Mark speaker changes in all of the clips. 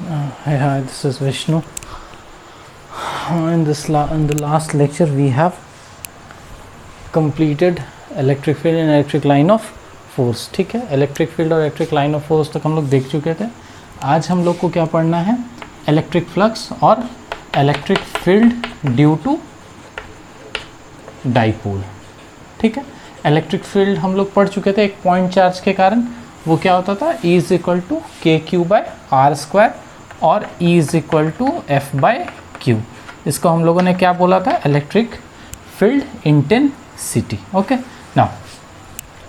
Speaker 1: Hi, this is Vishnu. In the last lecture, we have completed electric field and electric line of force. ठीक है, electric field और electric line of force तक हम लोग देख चुके थे. आज हम लोग को क्या पढ़ना है? इलेक्ट्रिक फ्लक्स और electric field due to dipole. ठीक है, इलेक्ट्रिक फील्ड हम लोग पढ़ चुके थे एक पॉइंट चार्ज के कारण. वो क्या होता था? E is equal to k q by r square और E is equal to F by q. इसको हम लोगों ने क्या बोला था? Electric field intensity. Okay, now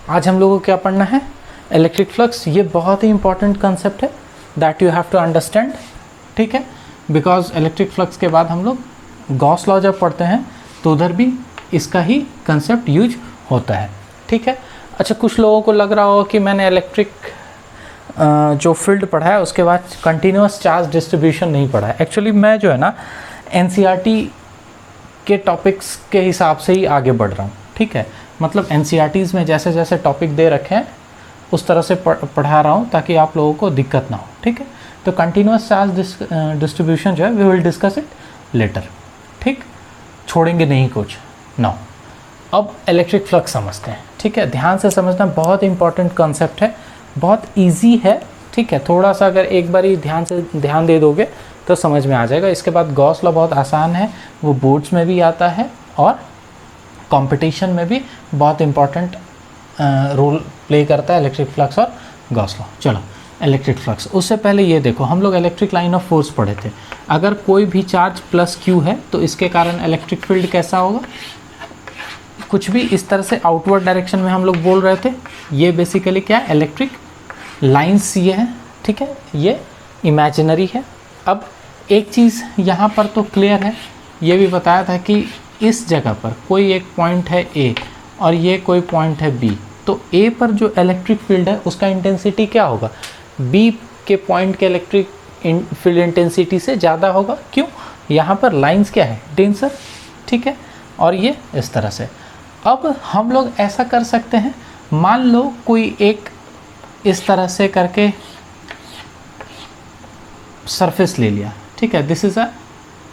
Speaker 1: आज हम लोगों को क्या पढ़ना है? Electric flux. ये बहुत ही इंपॉर्टेंट कंसेप्ट है that you have to understand. ठीक है, बिकॉज इलेक्ट्रिक फ्लक्स के बाद हम लोग गॉस लॉ जब पढ़ते हैं तो उधर भी इसका ही कंसेप्ट यूज होता है. ठीक है, अच्छा, कुछ लोगों को लग रहा होगा कि मैंने इलेक्ट्रिक जो फील्ड पढ़ा है उसके बाद कंटिन्यूस चार्ज डिस्ट्रीब्यूशन नहीं पढ़ा है. एक्चुअली मैं जो है ना एनसीईआरटी के टॉपिक्स के हिसाब से ही आगे बढ़ रहा हूँ. ठीक है, मतलब एनसीईआरटीज़ में जैसे जैसे टॉपिक दे रखे हैं उस तरह से पढ़ा रहा हूँ ताकि आप लोगों को दिक्कत ना हो. ठीक है, तो कंटिन्यूस चार्ज डिस्ट्रीब्यूशन जो है we will discuss it later. ठीक, छोड़ेंगे नहीं कुछ. नाउ अब इलेक्ट्रिक फ्लक्स समझते हैं. ठीक है, ध्यान से समझना, बहुत इंपॉर्टेंट कॉन्सेप्ट है, बहुत इजी है. ठीक है, थोड़ा सा अगर एक बार ही ध्यान दे दोगे तो समझ में आ जाएगा. इसके बाद गॉस लॉ बहुत आसान है, वो बोर्ड्स में भी आता है और कंपटीशन में भी बहुत इंपॉर्टेंट रोल प्ले करता है इलेक्ट्रिक फ्लक्स और गॉस लॉ. चलो, इलेक्ट्रिक फ्लक्स. उससे पहले ये देखो, हम लोग इलेक्ट्रिक लाइन ऑफ फोर्स पढ़े थे. अगर कोई भी चार्ज प्लस क्यू है तो इसके कारण इलेक्ट्रिक फील्ड कैसा होगा? कुछ भी इस तरह से आउटवर्ड डायरेक्शन में हम लोग बोल रहे थे. ये बेसिकली क्या है? इलेक्ट्रिक लाइंस ये है. ठीक है, ये इमेजिनरी है. अब एक चीज़ यहाँ पर तो क्लियर है, ये भी बताया था कि इस जगह पर कोई एक पॉइंट है A और ये कोई पॉइंट है B. तो A पर जो इलेक्ट्रिक फील्ड है उसका इंटेंसिटी क्या होगा? B के पॉइंट के इलेक्ट्रिक फील्ड इंटेंसिटी से ज़्यादा होगा. क्यों? यहाँ पर लाइंस क्या है? डेंसर. ठीक है, और ये इस तरह से. अब हम लोग ऐसा कर सकते हैं, मान लो कोई एक इस तरह से करके सरफेस ले लिया. ठीक है, this is a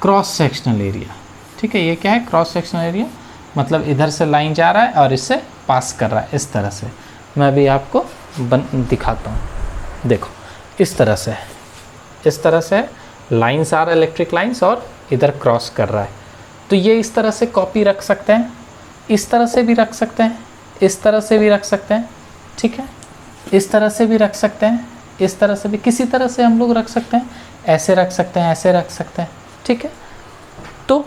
Speaker 1: cross sectional area. ठीक है, ये क्या है? Cross sectional area. मतलब इधर से लाइन जा रहा है और इससे पास कर रहा है इस तरह से. मैं भी आपको दिखाता हूँ. देखो, इस तरह से लाइन्स आ रहा है, इलेक्ट्रिक लाइन्स, और इधर क्रॉस कर रहा है. तो ये इस तरह से कॉपी रख सकते हैं, इस तरह से भी रख सकते हैं, इस तरह से भी रख सकते हैं. ठीक है, इस तरह से भी रख सकते हैं, इस तरह से भी, किसी तरह से हम लोग रख सकते हैं, ऐसे रख सकते हैं, ऐसे रख सकते हैं. ठीक है, तो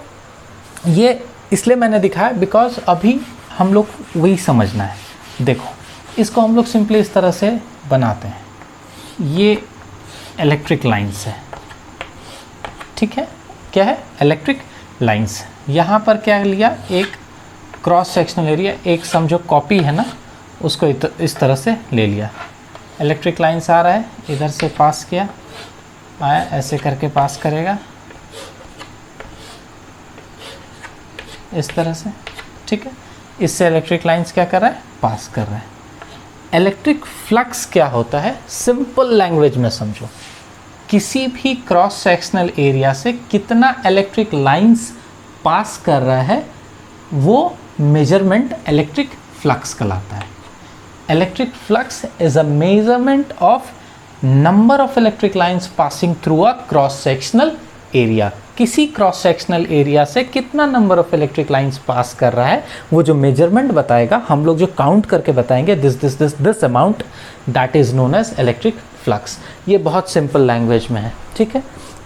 Speaker 1: ये इसलिए मैंने दिखाया बिकॉज अभी हम लोग वही समझना है. देखो, इसको हम लोग सिंपली इस तरह से बनाते हैं. ये इलेक्ट्रिक लाइंस है. ठीक है, क्या है? Electric lines. यहाँ पर क्या लिया? एक क्रॉस सेक्शनल एरिया, एक समझो कॉपी है ना, उसको इस तरह से ले लिया. इलेक्ट्रिक लाइंस आ रहा है, इधर से पास किया, आया, ऐसे करके पास करेगा इस तरह से. ठीक है, इससे इलेक्ट्रिक लाइंस क्या कर रहा है? पास कर रहा है. इलेक्ट्रिक फ्लक्स क्या होता है? सिंपल लैंग्वेज में समझो, किसी भी क्रॉस सेक्शनल एरिया से कितना इलेक्ट्रिक लाइंस पास कर रहा है वो मेजरमेंट इलेक्ट्रिक फ्लक्स कहलाता है. Electric flux is a measurement of number of electric lines passing through a cross sectional area. किसी क्रॉस सेक्शनल एरिया से कितना number of electric lines pass कर रहा है वो जो मेजरमेंट बताएगा, हम लोग जो काउंट करके बताएंगे, this amount, that is known as electric flux. ये बहुत सिंपल लैंग्वेज में है. ठीक है,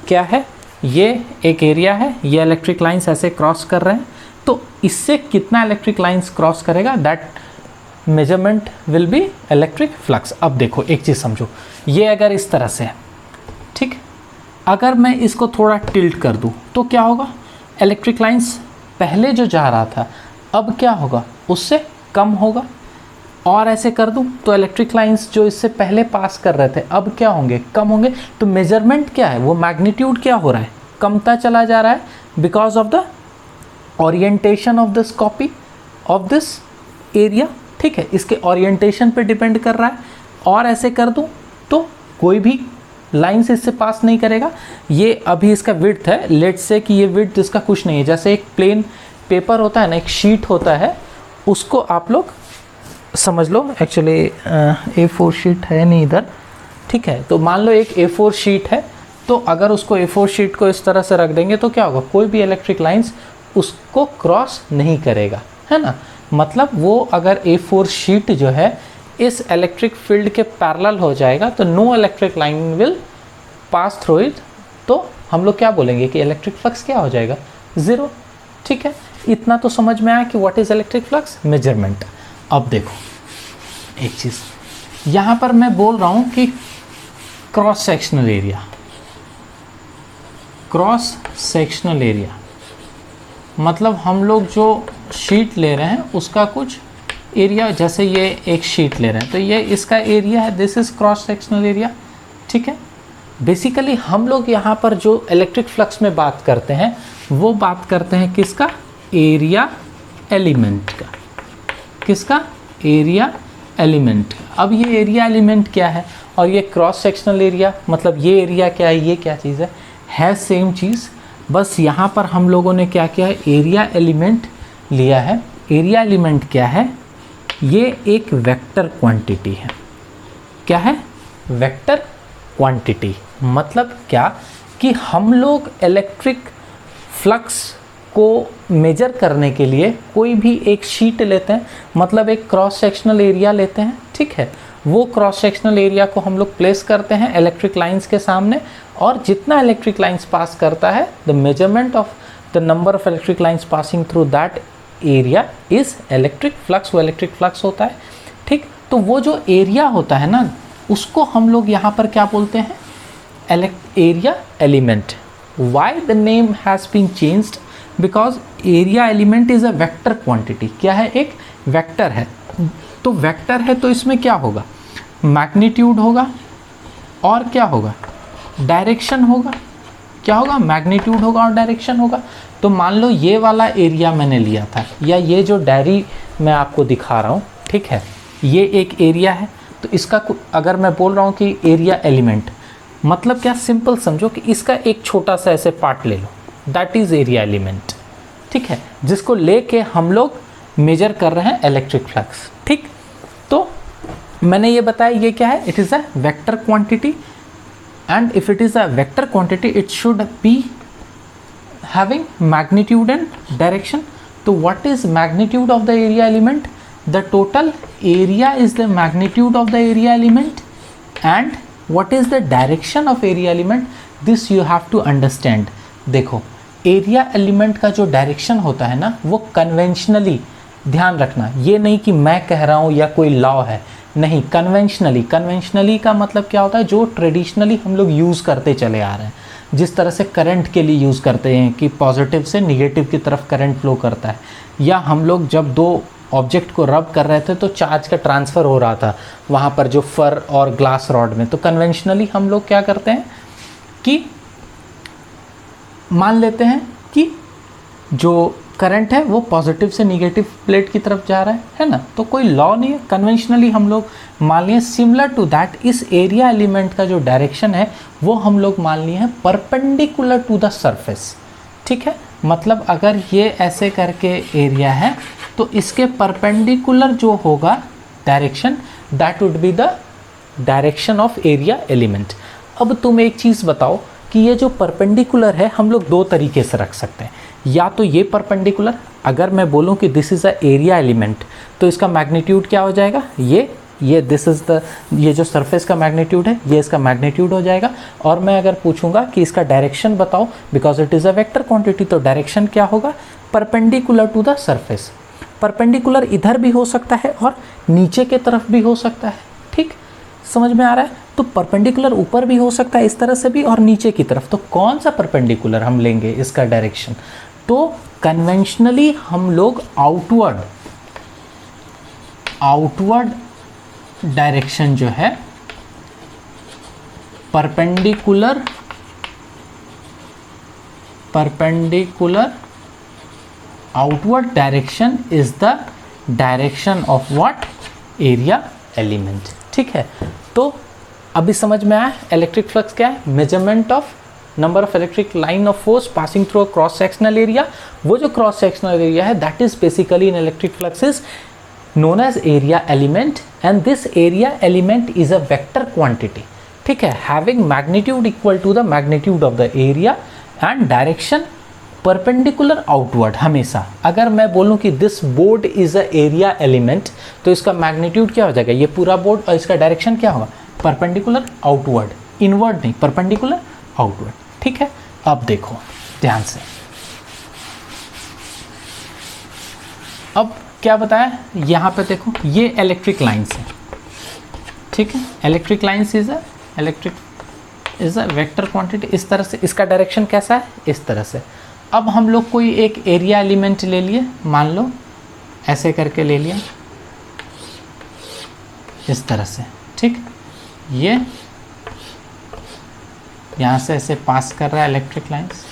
Speaker 1: क्या है? ये एक एरिया है, ये इलेक्ट्रिक लाइंस ऐसे क्रॉस कर रहे हैं, तो इससे कितना इलेक्ट्रिक लाइंस क्रॉस करेगा, that measurement will be electric flux. अब देखो, एक चीज़ समझो, ये अगर इस तरह से है, ठीक, अगर मैं इसको थोड़ा टिल्ट कर दूं तो क्या होगा? इलेक्ट्रिक लाइंस पहले जो जा रहा था अब क्या होगा? उससे कम होगा. और ऐसे कर दूं तो इलेक्ट्रिक लाइंस जो इससे पहले पास कर रहे थे अब क्या होंगे? कम होंगे. तो मेजरमेंट क्या है? वो मैग्नीट्यूड क्या हो रहा है? कमता चला जा रहा है because of the orientation of this copy of this area. ठीक है, इसके ओरिएंटेशन पे डिपेंड कर रहा है. और ऐसे कर दूं तो कोई भी लाइन से इससे पास नहीं करेगा। ये अभी इसका विड्थ है, लेट्स से कि ये विड्थ इसका कुछ नहीं है। जैसे एक प्लेन पेपर होता है ना, एक शीट होता है, उसको आप लोग समझ लो, एक्चुअली A4 शीट है नहीं इधर, ठीक है। तो मान लो एक A4 शीट है, तो अगर उसको A4 शीट को इस तरह से रख देंगे तो क्या होगा, कोई भी इलेक्ट्रिक लाइंस उसको क्रॉस नहीं करेगा, है ना। मतलब वो अगर A4 शीट जो है इस इलेक्ट्रिक फील्ड के पैरेलल हो जाएगा तो no electric line will pass through it, तो हम लोग क्या बोलेंगे कि इलेक्ट्रिक फ्लक्स क्या हो जाएगा, ज़ीरो, ठीक है। इतना तो समझ में आया कि what is electric flux measurement. अब देखो एक चीज़, यहाँ पर मैं बोल रहा हूँ कि cross sectional area, cross sectional area मतलब हम लोग जो शीट ले रहे हैं उसका कुछ एरिया, जैसे ये एक शीट ले रहे हैं तो ये इसका एरिया है, this is cross sectional area, ठीक है। बेसिकली हम लोग यहाँ पर जो इलेक्ट्रिक फ्लक्स में बात करते हैं वो बात करते हैं किसका, एरिया एलिमेंट का, किसका, एरिया एलिमेंट। अब ये एरिया एलिमेंट क्या है और ये क्रॉस सेक्शनल एरिया, मतलब ये एरिया क्या है, ये क्या चीज़ है सेम चीज़, बस यहाँ पर हम लोगों ने क्या किया है, एरिया एलिमेंट लिया है। एरिया एलिमेंट क्या है, ये एक वेक्टर क्वांटिटी है। क्या है, वेक्टर क्वांटिटी। मतलब क्या कि हम लोग इलेक्ट्रिक फ्लक्स को मेजर करने के लिए कोई भी एक शीट लेते हैं, मतलब एक क्रॉस सेक्शनल एरिया लेते हैं, ठीक है। वो क्रॉस सेक्शनल एरिया को हम लोग प्लेस करते हैं इलेक्ट्रिक लाइंस के सामने, और जितना इलेक्ट्रिक लाइंस पास करता है, the measurement of the number of electric lines passing through that area is electric flux, वो इलेक्ट्रिक फ्लक्स होता है, ठीक। तो वो जो एरिया होता है ना, उसको हम लोग यहाँ पर क्या बोलते हैं, area element. Why the name has been changed, because area element is a vector quantity. क्या है, एक वेक्टर है। तो वेक्टर है तो इसमें क्या होगा, मैग्नीट्यूड होगा और क्या होगा, डायरेक्शन होगा। क्या होगा, मैग्नीट्यूड होगा और डायरेक्शन होगा। तो मान लो ये वाला एरिया मैंने लिया था, या ये जो डायरी मैं आपको दिखा रहा हूँ, ठीक है, ये एक एरिया है। तो इसका अगर मैं बोल रहा हूँ कि एरिया एलिमेंट, मतलब क्या, सिंपल समझो कि इसका एक छोटा सा ऐसे पार्ट ले लो, दैट इज़ एरिया एलिमेंट, ठीक है, जिसको लेके हम लोग मेजर कर रहे हैं इलेक्ट्रिक फ्लक्स, ठीक। तो मैंने ये बताया ये क्या है, it is a vector quantity, and if it is a vector quantity it should be having magnitude and direction. So what is magnitude of the area element, the total area is the magnitude of the area element, and what is the direction of area element, this you have to understand. देखो area element का जो direction होता है ना, वो conventionally, ध्यान रखना, ये नहीं कि मैं कह रहा हूँ या कोई लॉ है, नहीं, कन्वेंशनली। कन्वेंशनली का मतलब क्या होता है, जो ट्रेडिशनली हम लोग यूज़ करते चले आ रहे हैं, जिस तरह से करंट के लिए यूज़ करते हैं कि पॉजिटिव से निगेटिव की तरफ करंट फ्लो करता है, या हम लोग जब दो ऑब्जेक्ट को रब कर रहे थे तो चार्ज का ट्रांसफ़र हो रहा था वहाँ पर जो फर और ग्लास रॉड में। तो कन्वेंशनली हम लोग क्या करते हैं कि मान लेते हैं कि जो करंट है वो पॉजिटिव से निगेटिव प्लेट की तरफ जा रहा है ना। तो कोई लॉ नहीं है, कन्वेंशनली हम लोग मान लिए सिमिलर टू दैट इस एरिया एलिमेंट का जो डायरेक्शन है वो हम लोग मान लिए हैं परपेंडिकुलर टू द सरफेस, ठीक है। मतलब अगर ये ऐसे करके एरिया है तो इसके परपेंडिकुलर जो होगा direction, that would be the direction of area element. अब तुम एक चीज़ बताओ कि ये जो परपेंडिकुलर है हम लोग दो तरीके से रख सकते हैं, या तो ये परपेंडिकुलर, अगर मैं बोलूँ कि this is a area element तो इसका मैग्नीट्यूड क्या हो जाएगा, ये दिस इज़ द, ये जो सरफेस का मैग्नीट्यूड है ये इसका मैग्नीट्यूड हो जाएगा। और मैं अगर पूछूंगा कि इसका डायरेक्शन बताओ, because it is a vector quantity, तो डायरेक्शन क्या होगा, perpendicular to the surface. Perpendicular इधर भी हो सकता है और नीचे के तरफ भी हो सकता है, ठीक, समझ में आ रहा है। तो परपेंडिकुलर ऊपर भी हो सकता है इस तरह से भी और नीचे की तरफ। तो कौन सा परपेंडिकुलर हम लेंगे इसका डायरेक्शन, तो कन्वेंशनली हम लोग आउटवर्ड डायरेक्शन जो है perpendicular outward direction is the direction of what, area element, ठीक है। तो अभी समझ में आया इलेक्ट्रिक फ्लक्स क्या है? Measurement of number of electric line of force passing through a cross sectional area. वो जो क्रॉस सेक्शनल एरिया है that is basically in electric flux is known as area element, and this area element is a vector quantity, ठीक है, having magnitude equal to the magnitude of the area and direction perpendicular outward। हमेशा अगर मैं बोलूँ कि this board is a area element तो इसका magnitude क्या हो जाएगा, ये पूरा बोर्ड, और इसका डायरेक्शन क्या होगा, perpendicular outward, inward नहीं, perpendicular outward, ठीक है। अब देखो ध्यान से, अब क्या बताया यहाँ पे, देखो ये इलेक्ट्रिक लाइन्स है, ठीक है, electric lines is a vector quantity. इस तरह से इसका डायरेक्शन कैसा है, इस तरह से। अब हम लोग कोई एक एरिया एलिमेंट ले लिए, मान लो ऐसे करके ले लिया, इस तरह से, ठीक, ये यहाँ से ऐसे पास कर रहा है इलेक्ट्रिक लाइन्स,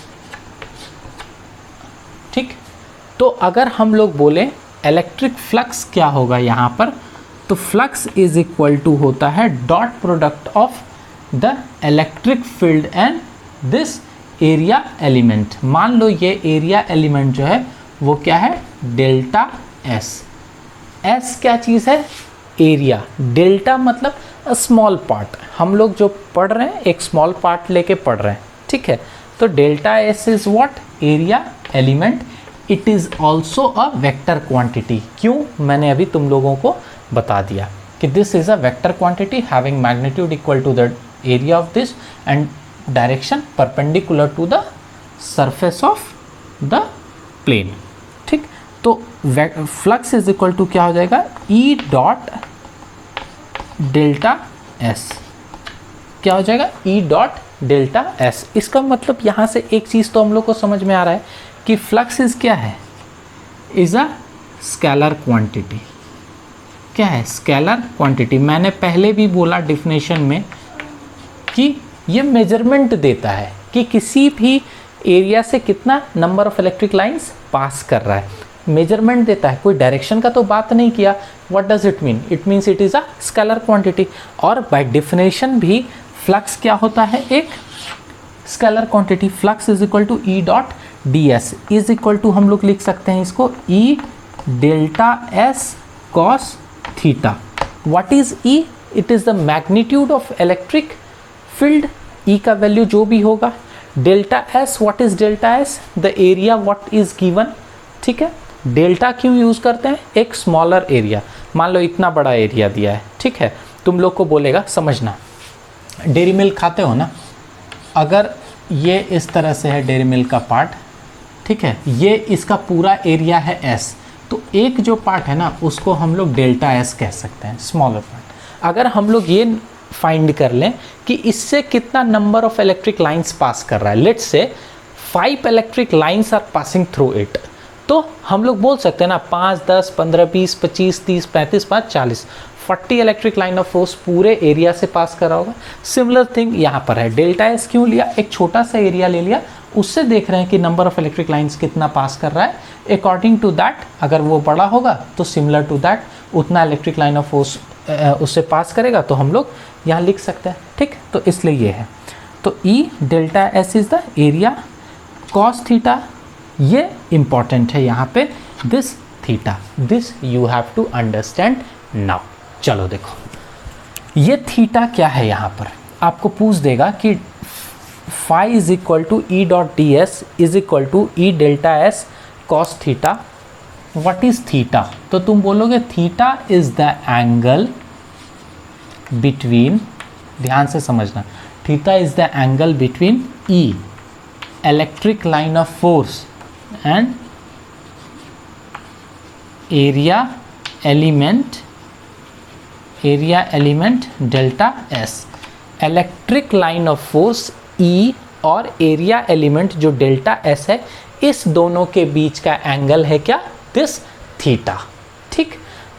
Speaker 1: ठीक। तो अगर हम लोग बोले इलेक्ट्रिक फ्लक्स क्या होगा यहाँ पर, तो फ्लक्स इज इक्वल टू होता है dot product of the electric field and this area element. मान लो ये एरिया एलिमेंट जो है वो क्या है, डेल्टा एस। एस क्या चीज़ है, एरिया। डेल्टा मतलब स्मॉल पार्ट, हम लोग जो पढ़ रहे हैं एक स्मॉल पार्ट लेके पढ़ रहे हैं, ठीक है। तो delta S is what, area element. It is also a vector quantity. क्यों, मैंने अभी तुम लोगों को बता दिया कि this is a vector quantity having magnitude equal to the area of this and direction perpendicular to the surface of the plane, ठीक। तो फ्लक्स इज इक्वल टू क्या हो जाएगा, ई डॉट डेल्टा एस। क्या हो जाएगा, ई डॉट डेल्टा एस। इसका मतलब यहाँ से एक चीज़ तो हम लोग को समझ में आ रहा है कि फ्लक्स इज क्या है, इज अ स्केलर क्वांटिटी। क्या है, स्केलर क्वांटिटी। मैंने पहले भी बोला डेफिनेशन में कि ये मेजरमेंट देता है कि किसी भी एरिया से कितना number of electric lines pass कर रहा है, मेजरमेंट देता है। कोई डायरेक्शन का तो बात नहीं किया। What does it mean, it means it is a scalar quantity. और बाय डेफिनेशन भी फ्लक्स क्या होता है, एक scalar quantity. Flux is equal to E dot D S is equal to, हम लोग लिख सकते हैं इसको E delta S cos theta. What is E, it is the magnitude of electric field. E का वैल्यू जो भी होगा, delta S, what is delta S, the area what is given, ठीक है। डेल्टा क्यों यूज़ करते हैं, एक स्मॉलर एरिया। मान लो इतना बड़ा एरिया दिया है, ठीक है, तुम लोग को बोलेगा, समझना, डेयरी मिल्क खाते हो ना, अगर ये इस तरह से है डेयरी मिल्क का पार्ट, ठीक है, ये इसका पूरा एरिया है एस, तो एक जो पार्ट है ना उसको हम लोग डेल्टा एस कह सकते हैं, स्मॉलर पार्ट। अगर हम लोग ये फाइंड कर लें कि इससे कितना number of electric lines pass कर रहा है, let's say 5 electric lines are passing through it, तो हम लोग बोल सकते हैं ना 5, 10, 15, 20, 25, 30, 35, 5, 40, 40 इलेक्ट्रिक लाइन ऑफ फोर्स पूरे एरिया से पास कर रहा होगा। सिमिलर थिंग यहाँ पर है। डेल्टा एस क्यों लिया, एक छोटा सा एरिया ले लिया, उससे देख रहे हैं कि नंबर ऑफ इलेक्ट्रिक लाइंस कितना पास कर रहा है। अकॉर्डिंग टू दैट, अगर वो बड़ा होगा तो सिमिलर टू दैट उतना इलेक्ट्रिक लाइन ऑफ फोर्स उससे पास करेगा, तो हम लोग यहाँ लिख सकते हैं, ठीक। तो इसलिए ये है, तो E delta S is the area cos theta. ये इंपॉर्टेंट है यहाँ पे, this theta, this you have to understand now. चलो देखो, ये थीटा क्या है, यहाँ पर आपको पूछ देगा कि phi is equal to E dot D S is equal to E delta S cos theta. What is theta, तो तुम बोलोगे theta is the angle between, ध्यान से समझना, theta is the angle between E electric line of force and area element delta S. Electric line of force E और area element जो delta S है, इस दोनों के बीच का एंगल है क्या, दिस थीटा, ठीक।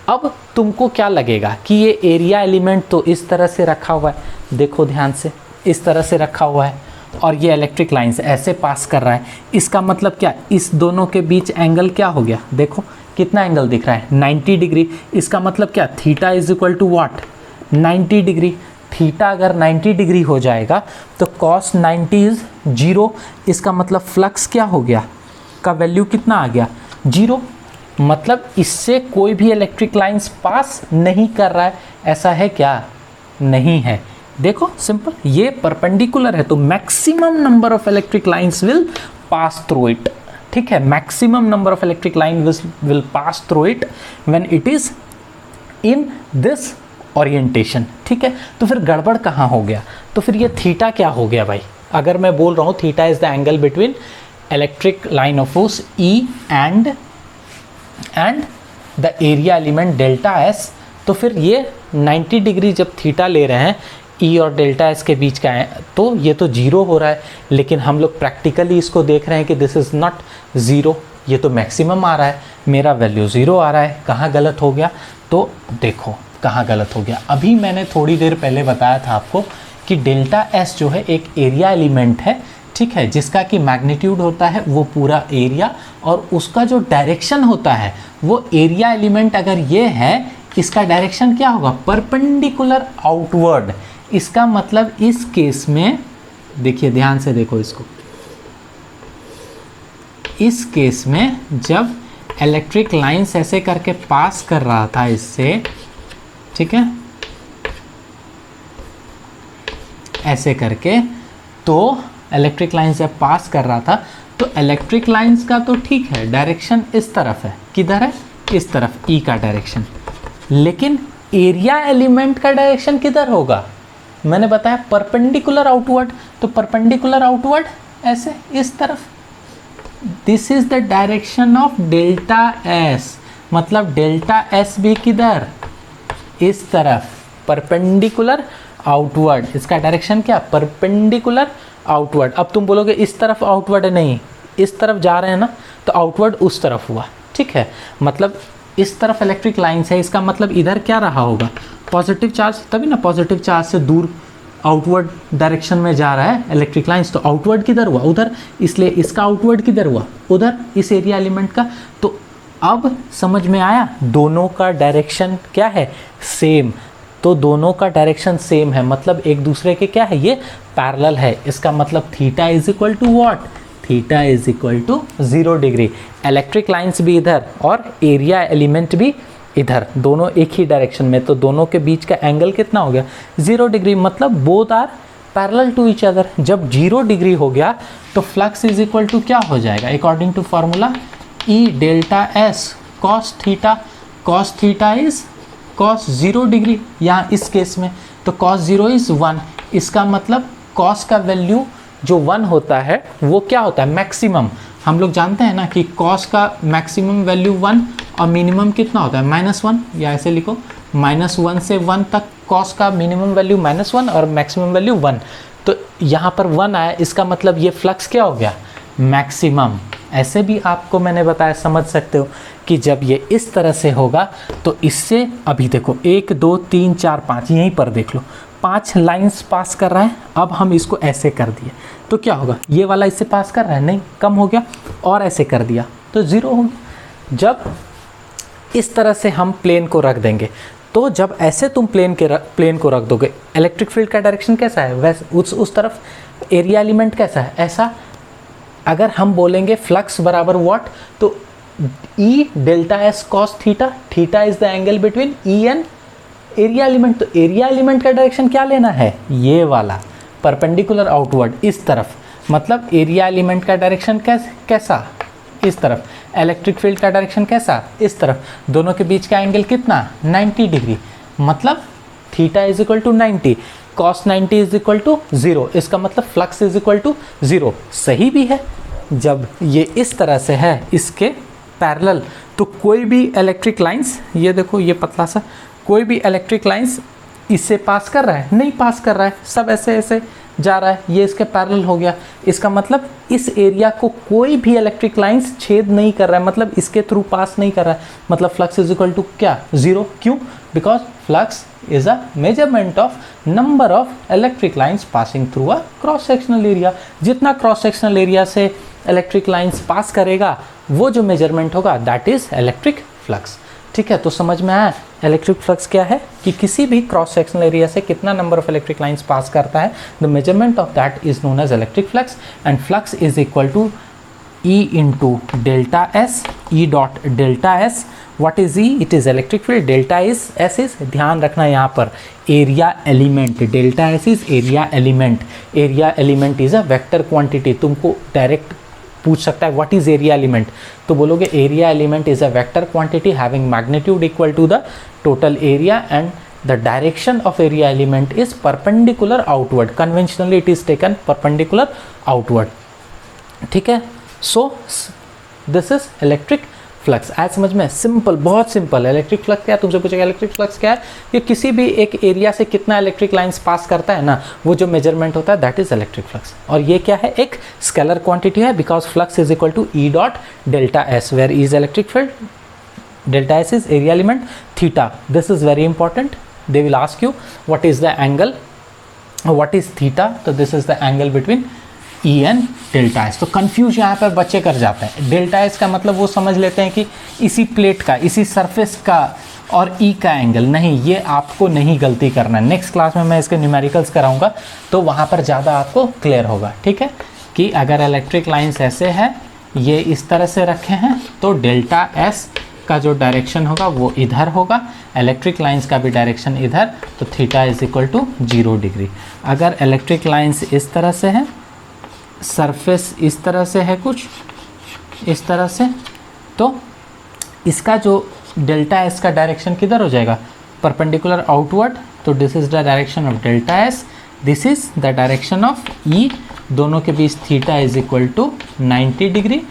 Speaker 1: अब तुमको क्या लगेगा कि ये एरिया एलिमेंट तो इस तरह से रखा हुआ है, देखो ध्यान से, इस तरह से रखा हुआ है, और ये इलेक्ट्रिक लाइंस ऐसे पास कर रहा है। इसका मतलब क्या, इस दोनों के बीच एंगल क्या हो गया, देखो कितना एंगल दिख रहा है, 90 डिग्री। इसका मतलब क्या, theta is equal to what, 90 degree. Theta अगर 90 डिग्री हो जाएगा तो cos 90 इज 0, इसका मतलब फ्लक्स क्या हो गया, का वैल्यू कितना आ गया, 0। मतलब इससे कोई भी इलेक्ट्रिक लाइंस पास नहीं कर रहा है, ऐसा है क्या, नहीं है। देखो सिंपल, ये परपेंडिकुलर है तो maximum number of electric lines will pass through it, ठीक है, maximum number of electric line will pass through it when it is in this orientation, ठीक है। तो फिर गड़बड़ कहाँ हो गया, तो फिर ये थीटा क्या हो गया भाई, अगर मैं बोल रहा हूँ theta is the angle between electric line of force E and the area element delta S, तो फिर ये 90 डिग्री जब थीटा ले रहे हैं E और डेल्टा S के बीच का है तो ये तो 0 हो रहा है, लेकिन हम लोग प्रैक्टिकली इसको देख रहे हैं कि दिस इज़ नॉट 0, ये तो मैक्सिमम आ रहा है, मेरा वैल्यू 0 आ रहा है। कहाँ गलत हो गया, तो देखो कहाँ गलत हो गया। अभी मैंने थोड़ी देर पहले बताया था आपको कि डेल्टा S जो है एक एरिया एलिमेंट है, ठीक है, जिसका कि मैग्नीट्यूड होता है वो पूरा एरिया, और उसका जो डायरेक्शन होता है वो एरिया एलिमेंट अगर ये है, इसका डायरेक्शन क्या होगा, परपेंडिकुलर आउटवर्ड। इसका मतलब इस केस में देखिए, ध्यान से देखो इसको, इस केस में जब इलेक्ट्रिक लाइंस ऐसे करके पास कर रहा था इससे, ठीक है, ऐसे करके, तो इलेक्ट्रिक लाइंस जब पास कर रहा था तो इलेक्ट्रिक लाइंस का तो ठीक है डायरेक्शन इस तरफ है, किधर है, इस तरफ, E का डायरेक्शन, लेकिन एरिया एलिमेंट का डायरेक्शन किधर होगा, मैंने बताया परपेंडिकुलर आउटवर्ड, तो परपेंडिकुलर आउटवर्ड ऐसे इस तरफ, this is the direction of delta S, मतलब डेल्टा S भी किधर, इस तरफ, परपेंडिकुलर आउटवर्ड, इसका डायरेक्शन क्या, परपेंडिकुलर आउटवर्ड। अब तुम बोलोगे इस तरफ आउटवर्ड है, नहीं, इस तरफ जा रहे हैं ना, तो आउटवर्ड उस तरफ हुआ, ठीक है, मतलब इस तरफ इलेक्ट्रिक लाइंस है, इसका मतलब इधर क्या रहा होगा, पॉजिटिव चार्ज, तभी ना पॉजिटिव चार्ज से दूर आउटवर्ड डायरेक्शन में जा रहा है इलेक्ट्रिक लाइंस, तो आउटवर्ड किधर हुआ, उधर, इसलिए इसका आउटवर्ड किधर हुआ, उधर, इस एरिया एलिमेंट का। तो अब समझ में आया, दोनों का डायरेक्शन क्या है, सेम, तो दोनों का डायरेक्शन सेम है, मतलब एक दूसरे के क्या है, ये पैरेलल है। इसका मतलब theta is equal to what, theta is equal to 0 degree. Electric lines भी इधर और एरिया एलिमेंट भी इधर, दोनों एक ही डायरेक्शन में, तो दोनों के बीच का एंगल कितना हो गया, 0 डिग्री, मतलब both are parallel to each other. जब 0 डिग्री हो गया तो फ्लक्स इज इक्वल टू क्या हो जाएगा, अकॉर्डिंग टू फार्मूला E डेल्टा S cos theta is cos 0 degree, यहाँ इस केस में तो cos 0 इज 1, इसका मतलब cos का वैल्यू जो 1 होता है वो क्या होता है, मैक्सिमम। हम लोग जानते हैं ना कि cos का मैक्सिमम वैल्यू 1 और मिनिमम कितना होता है, -1, या ऐसे लिखो -1 से 1 तक cos का मिनिमम वैल्यू -1 और मैक्सिमम वैल्यू 1, तो यहाँ पर 1 आया, इसका मतलब ये फ्लक्स क्या हो गया, मैक्सिमम। ऐसे भी आपको मैंने बताया, समझ सकते हो कि जब ये इस तरह से होगा तो इससे, अभी देखो 1 2 3 4 5, यहीं पर देख लो 5 लाइंस पास कर रहा है। अब हम इसको ऐसे कर दिए तो क्या होगा, ये वाला इससे पास कर रहा है, नहीं, कम हो गया, और ऐसे कर दिया तो 0 हो गया। जब इस तरह से हम प्लेन को रख देंगे, तो जब ऐसे तुम प्लेन को रख दोगे, इलेक्ट्रिक फील्ड का डायरेक्शन कैसा है, वैसे उस तरफ, एरिया एलिमेंट कैसा है, ऐसा। अगर हम बोलेंगे फ्लक्स बराबर व्हाट, तो E डेल्टा S cos theta, theta is the angle between E and area element, तो एरिया एलिमेंट का डायरेक्शन क्या लेना है, ये वाला परपेंडिकुलर आउटवर्ड, इस तरफ, मतलब एरिया एलिमेंट का डायरेक्शन कैसा, इस तरफ, इलेक्ट्रिक फील्ड का डायरेक्शन कैसा, इस तरफ, दोनों के बीच का एंगल कितना, 90 डिग्री, मतलब theta is equal to 90, cos 90 is equal to 0, इसका मतलब फ्लक्स इज इक्वल टू 0। सही भी है, जब ये इस तरह से है इसके पैरेलल, तो कोई भी इलेक्ट्रिक लाइंस, ये देखो ये पतला सा, कोई भी इलेक्ट्रिक लाइंस इससे पास कर रहा है, नहीं पास कर रहा है, सब ऐसे ऐसे जा रहा है, ये इसके पैरेलल हो गया। इसका मतलब इस एरिया को कोई भी इलेक्ट्रिक लाइंस छेद नहीं कर रहा है, मतलब इसके थ्रू पास नहीं कर रहा है, मतलब फ्लक्स इज इक्वल टू क्या, 0। क्यों, because flux is a measurement of number of electric lines passing through a cross sectional area. जितना क्रॉस सेक्शनल एरिया से इलेक्ट्रिक लाइंस पास करेगा, वो जो मेजरमेंट होगा दैट इज इलेक्ट्रिक फ्लक्स। ठीक है, तो समझ में आया। इलेक्ट्रिक फ्लक्स क्या है कि किसी भी क्रॉस सेक्शनल एरिया से कितना number of electric lines pass करता है, the measurement of that is known as electric flux, and flux is equal to E into delta S, E dot delta S. What is E? It is electric field. Delta is S is, ध्यान रखना यहाँ पर area element, delta S is area element. Area element is a vector quantity. तुमको direct पूछ सकता है what is area element, तो बोलोगे area element is a vector quantity having magnitude equal to the total area and the direction of area element is perpendicular outward. Conventionally it is taken perpendicular outward. ठीक है, so this is electric flux. आज समझ में, simple, बहुत simple. Electric flux क्या है, तुमसे पूछेगा इलेक्ट्रिक फ्लक्स क्या है, कि किसी भी एक एरिया से कितना इलेक्ट्रिक लाइंस पास करता है ना, वो जो मेजरमेंट होता है दैट इज इलेक्ट्रिक फ्लक्स. और ये क्या है, एक स्केलर क्वांटिटी है, because flux is equal to E dot delta S, where is electric field, delta S is area element, theta. This is very important. They will ask you what is the angle, what is theta, तो this is the angle between E and delta S. तो confuse यहाँ पर बच्चे कर जाते हैं. Delta S का मतलब वो समझ लेते हैं कि इसी प्लेट का, इसी सरफेस का और E का एंगल. नहीं, ये आपको नहीं गलती करना है. नेक्स्ट क्लास में मैं इसके न्यूमेरिकल्स कराऊंगा तो वहाँ पर ज़्यादा आपको क्लियर होगा. ठीक है, कि अगर इलेक्ट्रिक लाइंस ऐसे है, ये इस तरह से रखे हैं, तो डेल्टा एस का जो डायरेक्शन होगा वो इधर होगा, इलेक्ट्रिक लाइंस का भी डायरेक्शन इधर, तो theta is equal to 0 degree. अगर इलेक्ट्रिक लाइंस इस तरह से है, सरफेस इस तरह से है, कुछ इस तरह से, तो इसका जो डेल्टा एस का डायरेक्शन किधर हो जाएगा, परपेंडिकुलर आउटवर्ड. तो this is the direction of delta S, this is the direction of E. दोनों के बीच theta is equal to 90 degree,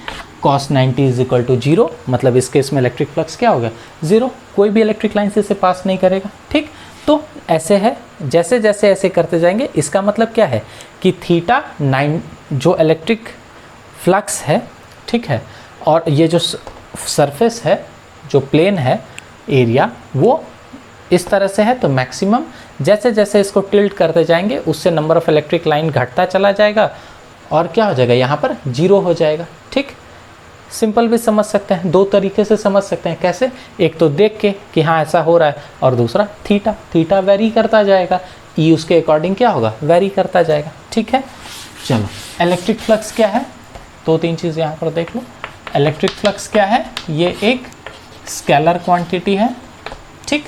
Speaker 1: cos 90 is equal to 0. मतलब इस केस में इलेक्ट्रिक फ्लक्स क्या होगा, 0. कोई भी इलेक्ट्रिक लाइन से इसे पास नहीं करेगा. ठीक, तो ऐसे है, जैसे जैसे ऐसे करते जाएंगे. इसका मतलब क्या है कि थीटा 9 जो इलेक्ट्रिक फ्लक्स है, ठीक है, और ये जो सरफेस है, जो प्लेन है, एरिया, वो इस तरह से है, तो मैक्सिमम जैसे जैसे इसको टिल्ट करते जाएंगे उससे नंबर ऑफ इलेक्ट्रिक लाइन घटता चला जाएगा और क्या हो जाएगा, यहाँ पर 0 हो जाएगा. ठीक, सिंपल भी समझ सकते हैं, दो तरीके से समझ सकते हैं. कैसे, एक तो देख के कि हाँ ऐसा हो रहा है, और दूसरा थीटा वेरी करता जाएगा, ई उसके अकॉर्डिंग क्या होगा, वेरी करता जाएगा. ठीक है, चलो इलेक्ट्रिक फ्लक्स क्या है, 2-3 चीज़ यहाँ पर देख लो. इलेक्ट्रिक फ्लक्स क्या है, ये एक स्केलर क्वांटिटी है. ठीक,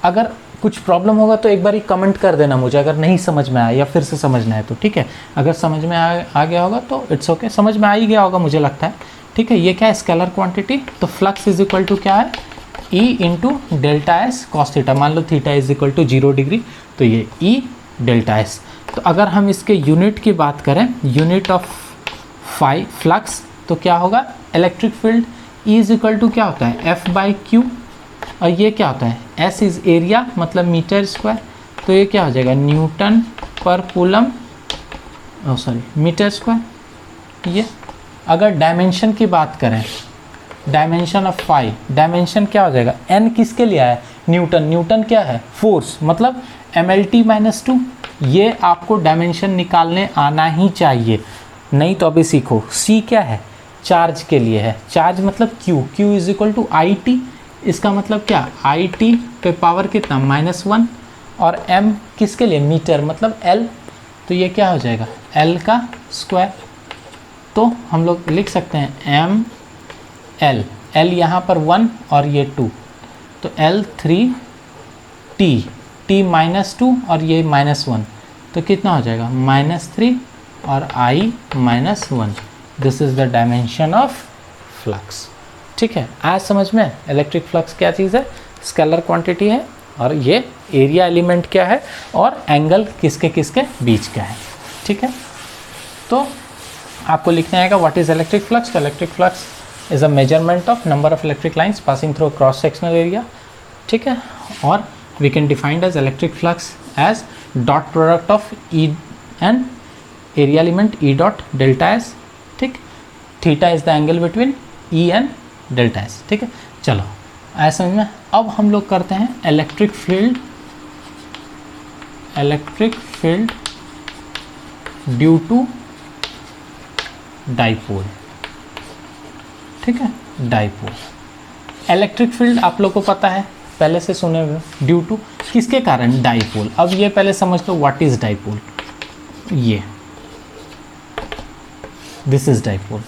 Speaker 1: अगर कुछ प्रॉब्लम होगा तो एक बार ही कमेंट कर देना मुझे, अगर नहीं समझ में आया या फिर से समझना है तो. ठीक है, अगर समझ में आ गया होगा तो इट्स ओके, समझ में आ ही गया होगा मुझे लगता है. ठीक है, ये क्या है, स्केलर क्वांटिटी. तो फ्लक्स इज इक्वल टू क्या है, E into delta S cos theta. मान लो theta is equal to 0 degree, तो ये E डेल्टा एस. तो अगर हम इसके यूनिट की बात करें, यूनिट ऑफ फ्लक्स, तो क्या होगा, electric field E is equal to क्या होता है, F बाई क्यू, और ये क्या होता है, S इज एरिया, मतलब मीटर स्क्वायर, तो ये क्या हो जाएगा, न्यूटन पर कूलम, मीटर स्क्वायर. ये अगर डायमेंशन की बात करें, डायमेंशन ऑफ फाई, डायमेंशन क्या हो जाएगा, n किसके लिए आया, न्यूटन. न्यूटन क्या है, फोर्स, मतलब mlt-2. ये आपको डायमेंशन निकालने आना ही चाहिए, नहीं तो अभी सीखो. c क्या है, चार्ज के लिए है. चार्ज मतलब q is equal to IT. इसका मतलब क्या, IT पे पावर कितना, -1, और m किसके लिए, मीटर, मतलब L. तो ये क्या हो जाएगा, L का स्क्वायर. तो हम लोग लिख सकते हैं m L, L यहाँ पर 1 और ये 2, तो L 3 T, T -2 और ये -1, तो कितना हो जाएगा, -3 और I -1. This is the dimension of flux. ठीक है, आज समझ में इलेक्ट्रिक फ्लक्स क्या चीज़ है, स्केलर क्वांटिटी है, और ये एरिया एलिमेंट क्या है, और एंगल किसके किसके बीच का है. ठीक है, तो आपको लिखना आएगा व्हाट इज इलेक्ट्रिक फ्लक्स. तो electric flux is a measurement of number of electric lines passing through cross sectional area. ठीक है, और we can defined as electric flux as dot product of E and area element E dot delta S. ठीक, theta is the angle between E and delta S. ठीक है, चलो ऐसा समझ में. अब हम लोग करते हैं electric field due to dipole. ठीक है, डाइपोल. इलेक्ट्रिक फील्ड आप लोग को पता है पहले से सुने हुए, ड्यू टू किसके कारण, डाइपोल। अब ये पहले समझ लो व्हाट इज डाइपोल। ये दिस इज डाइपोल।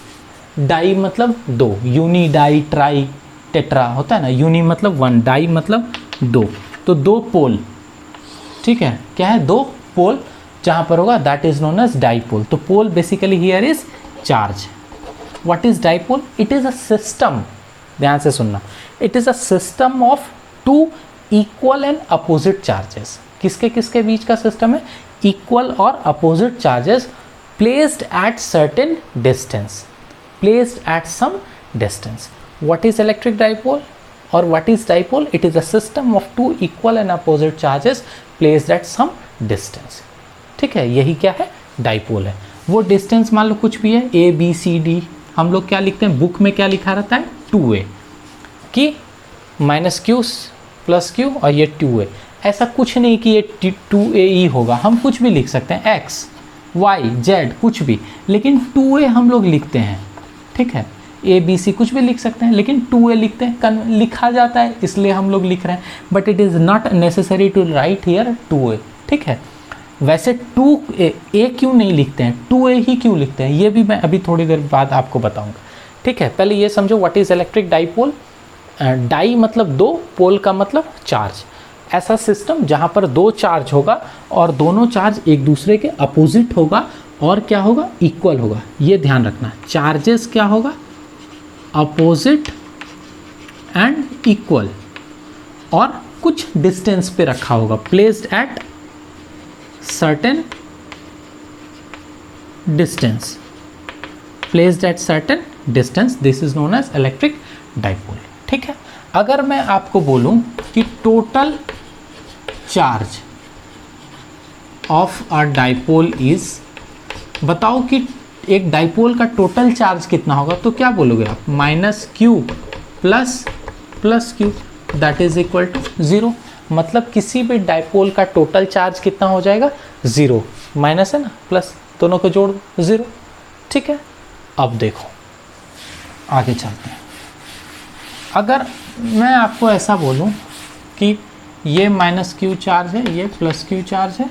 Speaker 1: डाई मतलब दो, यूनी डाई ट्राई टेट्रा होता है ना, यूनी मतलब वन, डाई मतलब दो, तो दो पोल, ठीक है, क्या है, दो पोल जहां पर होगा that is known as dipole. तो pole basically here is charge. What is dipole? It is a system, ध्यान से सुनना, it is a system of two equal and opposite charges. किसके किसके बीच का सिस्टम है? इक्वल और opposite charges placed at certain distance, placed at some distance. What is electric dipole or what is dipole? It is a system of two equal and opposite charges placed at some distance. ठीक है, यही क्या है, dipole है। वो distance मान लो कुछ भी है, ए बी सी डी, हम लोग क्या लिखते हैं बुक में, क्या लिखा रहता है 2a, कि -q +q और ये 2a। ऐसा कुछ नहीं कि ये 2a ही होगा, हम कुछ भी लिख सकते हैं, x y z कुछ भी, लेकिन 2a हम लोग लिखते हैं, ठीक है, ए बी सी कुछ भी लिख सकते हैं, लेकिन 2a लिखते हैं, लिखा जाता है इसलिए हम लोग लिख रहे हैं, but it is not necessary to write here 2a, ठीक है। वैसे 2a क्यों नहीं लिखते हैं, 2a ही क्यों लिखते हैं, ये भी मैं अभी थोड़ी देर बाद आपको बताऊंगा, ठीक है। पहले ये समझो what is electric dipole. Di मतलब दो, पोल का मतलब चार्ज। ऐसा सिस्टम जहाँ पर दो चार्ज होगा और दोनों चार्ज एक दूसरे के अपोजिट होगा और क्या होगा, इक्वल होगा। ये ध्यान रखना, चार्जेस क्या होगा, अपोजिट एंड इक्वल, और कुछ डिस्टेंस पे रखा होगा, placed at certain distance, placed at certain distance, this is known as electric dipole, ठीक है। अगर मैं आपको बोलूं कि total charge of a dipole is, बताओ कि एक डाइपोल का टोटल चार्ज कितना होगा, तो क्या बोलोगे आप, -q plus q that is equal to 0। मतलब किसी भी डाइपोल का टोटल चार्ज कितना हो जाएगा, 0, माइनस है ना, प्लस, दोनों को जोड़ 0, ठीक है। अब देखो आगे चलते हैं। अगर मैं आपको ऐसा बोलूं कि ये -q चार्ज है, ये +q चार्ज है,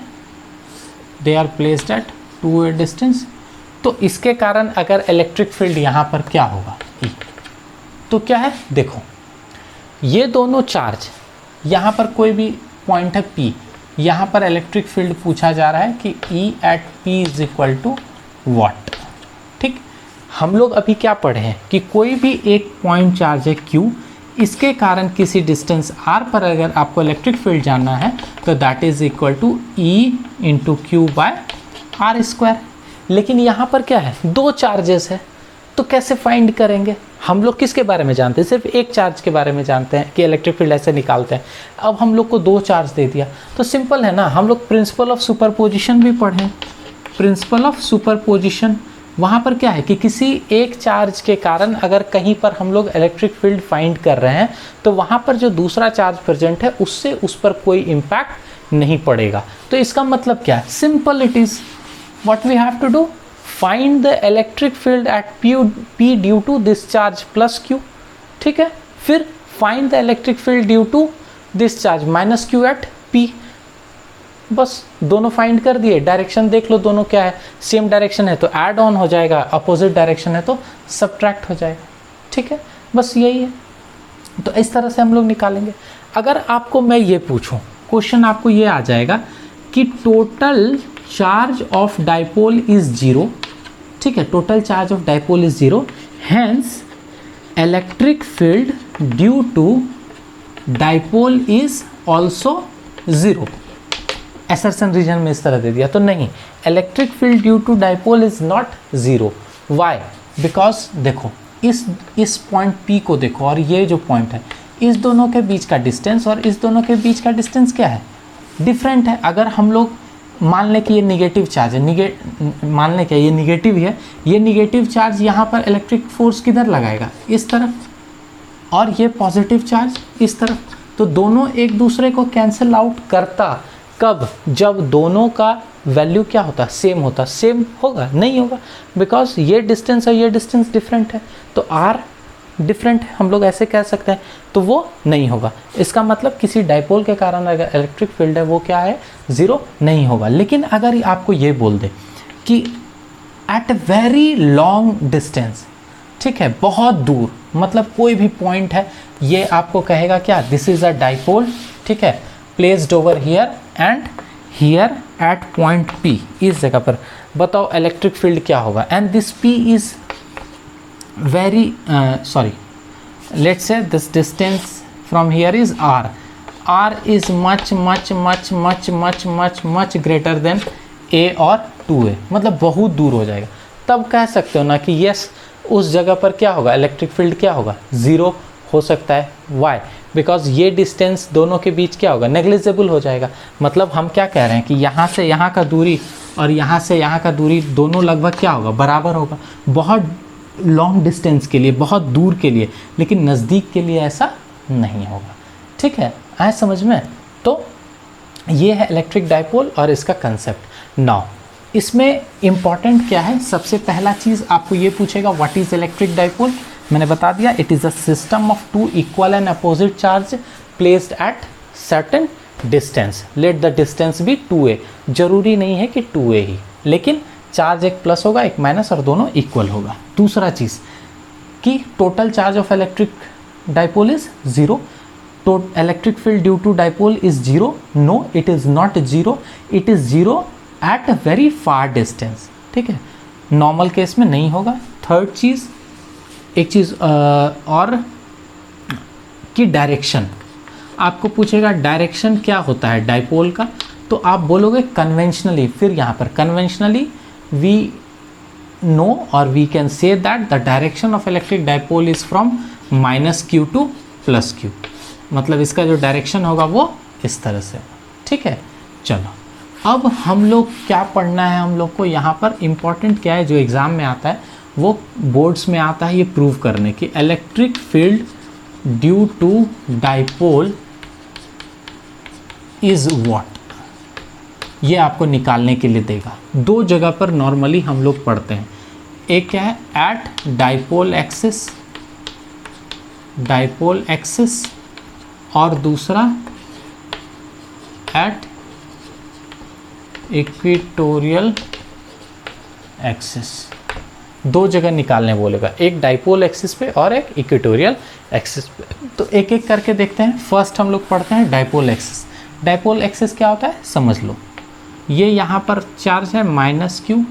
Speaker 1: they are placed at 2a distance, तो इसके कारण अगर इलेक्ट्रिक फील्ड यहाँ पर क्या होगा, E, तो क्या है, देखो ये दोनों चार्ज, यहाँ पर कोई भी पॉइंट है P, यहाँ पर इलेक्ट्रिक फील्ड पूछा जा रहा है कि E at P is equal to what, ठीक। हम लोग अभी क्या पढ़े हैं कि कोई भी एक पॉइंट चार्ज है Q, इसके कारण किसी डिस्टेंस R पर अगर आपको इलेक्ट्रिक फील्ड जानना है तो that is equal to E into Q/r²। लेकिन यहाँ पर क्या है, दो चार्जेस है, तो कैसे फाइंड करेंगे? हम लोग किसके बारे में जानते हैं, सिर्फ एक चार्ज के बारे में जानते हैं कि इलेक्ट्रिक फील्ड ऐसे निकालते हैं। अब हम लोग को दो चार्ज दे दिया तो सिंपल है ना, हम लोग प्रिंसिपल ऑफ सुपरपोजिशन भी पढ़ें। प्रिंसिपल ऑफ सुपरपोजिशन, वहाँ पर क्या है कि किसी एक चार्ज के कारण अगर कहीं पर हम लोग इलेक्ट्रिक फील्ड फाइंड कर रहे हैं तो वहाँ पर जो दूसरा चार्ज प्रेजेंट है उससे उस पर कोई इम्पैक्ट नहीं पड़ेगा। तो इसका मतलब क्या है, simple it is, what we have to do, find the electric field at P due to this charge plus Q, ठीक है। फिर find the electric field due to this charge minus Q at P, बस दोनों find कर दिए। Direction देख लो दोनों क्या है, सेम डायरेक्शन है तो ऐड ऑन हो जाएगा, अपोजिट डायरेक्शन है तो सब्ट्रैक्ट हो जाएगा, ठीक है, बस यही है। तो इस तरह से हम लोग निकालेंगे। अगर आपको मैं ये पूछूं, क्वेश्चन आपको ये आ जाएगा कि total charge of dipole is 0, ठीक है, total charge of dipole is 0, hence electric field due to dipole is also 0। Assertion reason में इस तरह दे दिया तो नहीं, electric field due to dipole is not 0। Why? Because देखो इस पॉइंट P को देखो और ये जो पॉइंट है, इस दोनों के बीच का डिस्टेंस और इस दोनों के बीच का डिस्टेंस क्या है, डिफरेंट है। अगर हम लोग मान लें कि ये निगेटिव चार्ज है, मान लें क्या ये निगेटिव है, ये निगेटिव चार्ज यहाँ पर इलेक्ट्रिक फोर्स किधर लगाएगा, इस तरफ, और ये पॉजिटिव चार्ज इस तरफ, तो दोनों एक दूसरे को कैंसिल आउट करता। कब? जब दोनों का वैल्यू क्या होता, सेम होता। सेम होगा? नहीं होगा, बिकॉज ये डिस्टेंस और ये डिस्टेंस डिफरेंट है। तो R डिफरेंट है, हम लोग ऐसे कह सकते हैं, तो वो नहीं होगा। इसका मतलब किसी डाइपोल के कारण अगर इलेक्ट्रिक फील्ड है वो क्या है, 0 नहीं होगा। लेकिन अगर आपको ये बोल दे कि एट वेरी लॉन्ग डिस्टेंस, ठीक है, बहुत दूर, मतलब कोई भी पॉइंट है, ये आपको कहेगा क्या, दिस इज अ डाइपोल, ठीक है, placed over here and here eight point P, इस जगह पर, बताओ इलेक्ट्रिक फील्ड क्या होगा। And this P is very let's say this distance from here is r is much greater than a और 2a, मतलब बहुत दूर हो जाएगा। तब कह सकते हो ना कि यस, उस जगह पर क्या होगा, इलेक्ट्रिक फील्ड क्या होगा, 0 हो सकता है। वाई? बिकॉज ये डिस्टेंस दोनों के बीच क्या होगा, नेग्लिजिबल हो जाएगा। मतलब हम क्या कह रहे हैं कि यहाँ से यहाँ का दूरी और यहाँ से यहाँ का दूरी दोनों लगभग क्या होगा, बराबर होगा। बहुत लॉन्ग डिस्टेंस के लिए, बहुत दूर के लिए, लेकिन नज़दीक के लिए ऐसा नहीं होगा। ठीक है, आए समझ में? तो ये है इलेक्ट्रिक डाइपोल और इसका कंसेप्ट। नाउ इसमें इम्पॉर्टेंट क्या है, सबसे पहला चीज़ आपको ये पूछेगा व्हाट इज़ इलेक्ट्रिक डाइपोल। मैंने बता दिया, it is a system of 2 equal and opposite charge placed at certain distance, let the distance be 2a। जरूरी नहीं है कि 2a ही, लेकिन चार्ज एक प्लस होगा एक माइनस और दोनों इक्वल होगा। दूसरा चीज़ कि total charge of electric dipole is 0, electric field due to dipole is 0, no it is not 0, it is 0 at a very far distance. ठीक है, नॉर्मल केस में नहीं होगा। थर्ड चीज़, एक चीज़ और कि डायरेक्शन, आपको पूछेगा डायरेक्शन क्या होता है डाइपोल का, तो आप बोलोगे कन्वेंशनली। फिर यहाँ पर conventionally we know or we can say that the direction of electric dipole is from -q to +q, मतलब इसका जो डायरेक्शन होगा वो इस तरह से। ठीक है, चलो अब हम लोग क्या पढ़ना है, हम लोग को यहाँ पर इम्पॉर्टेंट क्या है जो एग्ज़ाम में आता है, वो बोर्ड्स में आता है ये प्रूव करने की electric field due to dipole is what, ये आपको निकालने के लिए देगा। दो जगह पर नॉर्मली हम लोग पढ़ते हैं, एक क्या है एट डाइपोल एक्सिस और दूसरा एट इक्वेटोरियल एक्सिस। दो जगह निकालने बोलेगा, एक डाइपोल एक्सिस पे और एक इक्वेटोरियल एक्सिस पे। तो एक एक करके देखते हैं। फर्स्ट हम लोग पढ़ते हैं डाइपोल एक्सिस। डाइपोल एक्सिस क्या होता है समझ लो। ये यहाँ पर चार्ज है -q,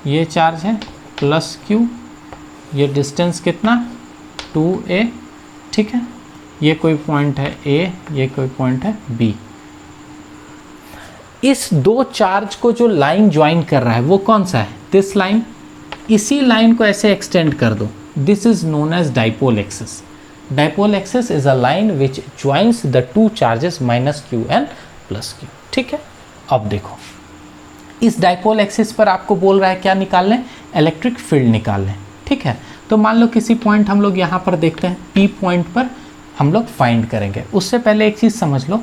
Speaker 1: ये चार्ज है +q, ये डिस्टेंस कितना 2a। ठीक है, ये कोई पॉइंट है a, ये कोई पॉइंट है b। इस दो चार्ज को जो लाइन ज्वाइन कर रहा है वो कौन सा है, दिस लाइन। इसी लाइन को ऐसे एक्सटेंड कर दो, this is known as dipole axis. Dipole axis is a line which joins the two charges -q and +q। ठीक है, अब देखो इस डाइपोल एक्सिस पर आपको बोल रहा है क्या निकाल लें, इलेक्ट्रिक फील्ड निकाल लें। ठीक है, तो मान लो किसी पॉइंट हम लोग यहाँ पर देखते हैं, P पॉइंट पर हम लोग फाइंड करेंगे। उससे पहले एक चीज़ समझ लो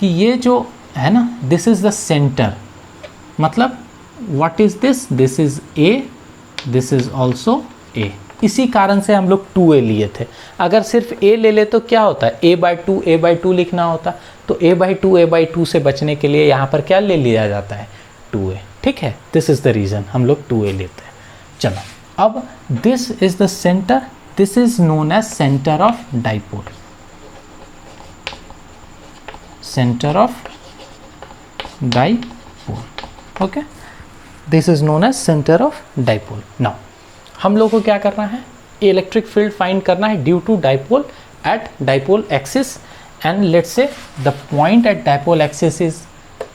Speaker 1: कि ये जो है ना, दिस इज़ द सेंटर, मतलब what is this, this is A, this is also A। इसी कारण से हम लोग 2a लिए थे। अगर सिर्फ a ले ले तो क्या होता है, a/2 लिखना होता, तो a/2 से बचने के लिए यहाँ पर क्या ले लिया जाता है, 2a। ठीक है, दिस इज़ द रीज़न हम लोग 2a लेते हैं। चलो अब this is the centre, this is known as centre of dipole, centre of dipole. Okay, this is known as centre of dipole. Now हम लोग को क्या करना है, इलेक्ट्रिक फील्ड फाइंड करना है due to dipole at dipole axis, and let's say the point at dipole axis is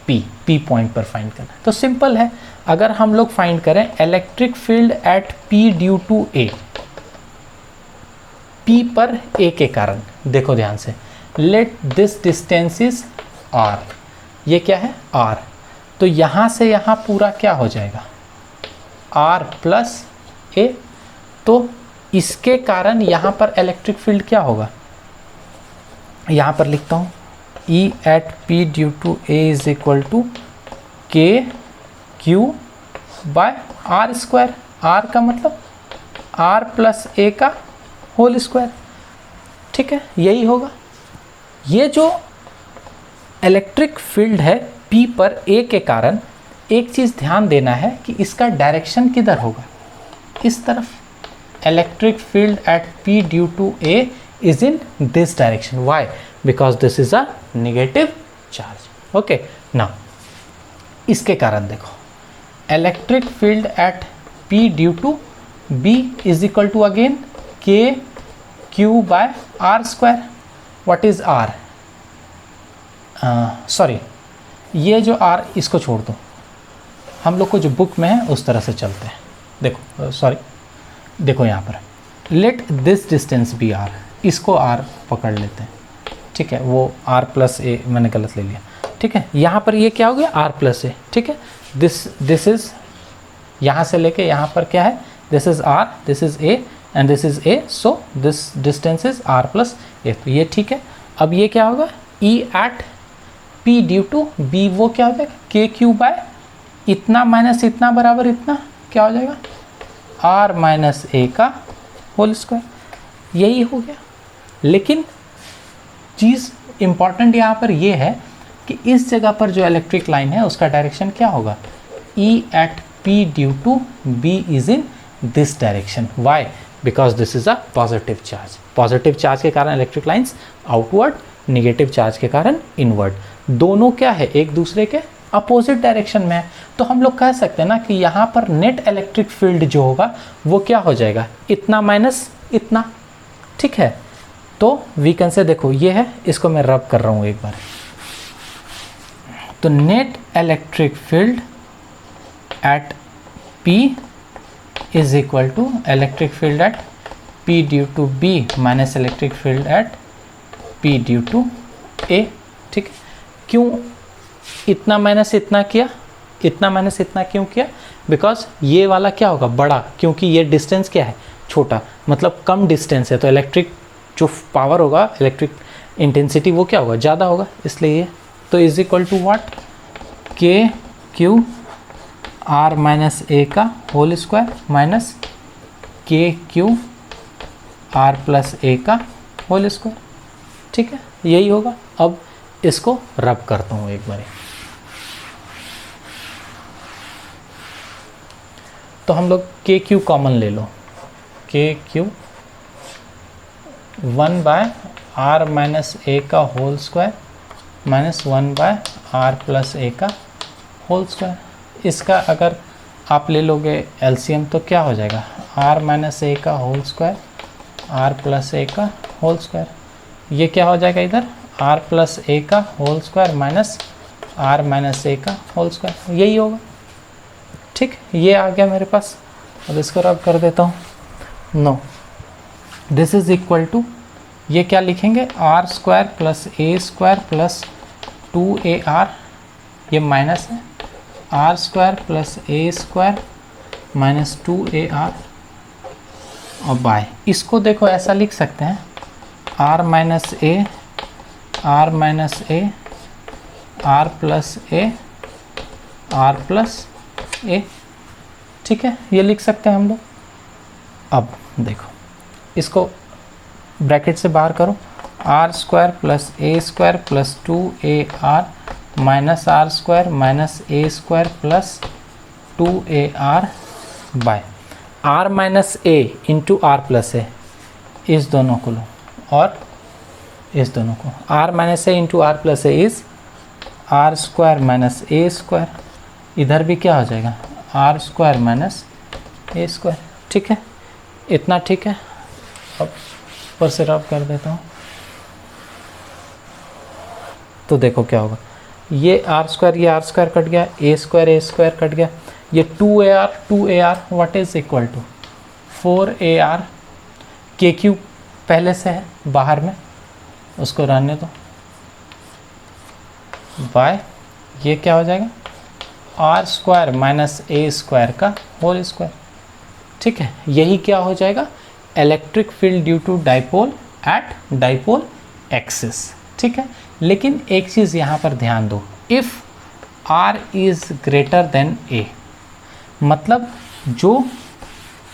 Speaker 1: P point पर find करना है। तो सिंपल है, अगर हम लोग फाइंड करें electric field at P due to A, P पर A के कारण, देखो ध्यान से, let this distance is R, ये क्या है R, तो यहाँ से यहाँ पूरा क्या हो जाएगा R प्लस A। तो इसके कारण यहाँ पर इलेक्ट्रिक फील्ड क्या होगा, यहाँ पर लिखता हूँ E at P due to A is equal to KQ by R square. R का मतलब R प्लस A का होल स्क्वायर। ठीक है, यही होगा। ये जो इलेक्ट्रिक फील्ड है P पर A के कारण, एक चीज़ ध्यान देना है कि इसका डायरेक्शन किधर होगा, इस तरफ। Electric field at P due to A is in this direction. Why? Because this is a negative charge. Okay, now इसके कारण देखो, electric field at P due to B is equal to again KQ by R square. What is R? Sorry, ये जो R, इसको छोड़ दो, हम लोग को जो बुक में है उस तरह से चलते हैं। देखो सॉरी, देखो यहाँ पर let this distance be R, इसको R पकड़ लेते हैं। ठीक है, वो R प्लस A मैंने गलत ले लिया। ठीक है, यहाँ पर ये क्या हो गया, R प्लस A। ठीक है, दिस इज, यहाँ से लेके यहाँ पर क्या है, this is R, this is A and this is A, so this distance is R plus A। तो ये ठीक है। अब ये क्या होगा, E at P due to B, वो क्या हो जाएगा, KQ बाय इतना माइनस इतना बराबर इतना, क्या हो जाएगा, R माइनस A का होल स्क्वायर। यही हो गया। लेकिन चीज़ इम्पॉर्टेंट यहाँ पर ये है कि इस जगह पर जो इलेक्ट्रिक लाइन है उसका डायरेक्शन क्या होगा, E at P due to B is in this direction. Why? Because this is a positive charge. Positive charge के कारण electric lines outward, negative charge के कारण इनवर्ड। दोनों क्या है, एक दूसरे के अपोजिट डायरेक्शन में है। तो हम लोग कह सकते हैं ना कि यहाँ पर नेट इलेक्ट्रिक फील्ड जो होगा वो क्या हो जाएगा, इतना माइनस इतना। ठीक है, तो वीकन से देखो ये है, इसको मैं रब कर रहा हूँ एक बार। तो net electric field at P is equal to electric field at P due to B minus electric field at P due to A। ठीक है, क्यों इतना माइनस इतना किया, इतना माइनस इतना क्यों किया, बिकॉज ये वाला क्या होगा, बड़ा, क्योंकि ये डिस्टेंस क्या है, छोटा, मतलब कम डिस्टेंस है, तो इलेक्ट्रिक जो पावर होगा, इलेक्ट्रिक इंटेंसिटी वो क्या होगा, ज़्यादा होगा, इसलिए ये। तो is equal to what, KQ R minus A का whole square minus KQ R plus A का होल स्क्वायर। ठीक है, यही होगा। अब इसको रब करता हूँ एक बार। तो हम लोग KQ कॉमन ले लो, KQ 1 by R minus A का whole square minus 1 by R plus A का होल स्क्वायर। इसका अगर आप ले लोगे LCM तो क्या हो जाएगा, R माइनस A का whole square R plus A का होल स्क्वायर। ये क्या हो जाएगा इधर, R प्लस A का whole square minus R minus A का होल स्क्वायर, यही होगा। ठीक, ये आ गया मेरे पास। अब इसको रब कर देता हूँ। No, this is equal to, ये क्या लिखेंगे, R square plus A square plus 2AR, ये माइनस है, R square plus A square minus 2AR और बाय, इसको देखो ऐसा लिख सकते हैं, R minus A, R minus A, R plus A, R plus A। ठीक है, ये लिख सकते हैं हम लोग। अब देखो, इसको ब्रैकेट से बाहर करो, R square plus A square plus 2AR minus R square minus A square plus 2AR by R minus A into R plus A, इस दोनों को लो और इस दोनों को, R minus A into R plus A is R square minus A square, इधर भी क्या हो जाएगा, R square minus A square. ठीक है, इतना ठीक है। अब ऊपर से रब कर देता हूँ, तो देखो क्या होगा, ये R स्क्वायर, ये R स्क्वायर कट गया, A स्क्वायर कट गया, ये 2AR what is equal to 4AR। KQ पहले से है बाहर में, उसको रहने दो, बाय ये क्या हो जाएगा, R square minus A square का होल स्क्वायर। ठीक है, यही क्या हो जाएगा, electric field due to dipole at dipole axis. ठीक है, लेकिन एक चीज़ यहाँ पर ध्यान दो, if R is greater than A, मतलब जो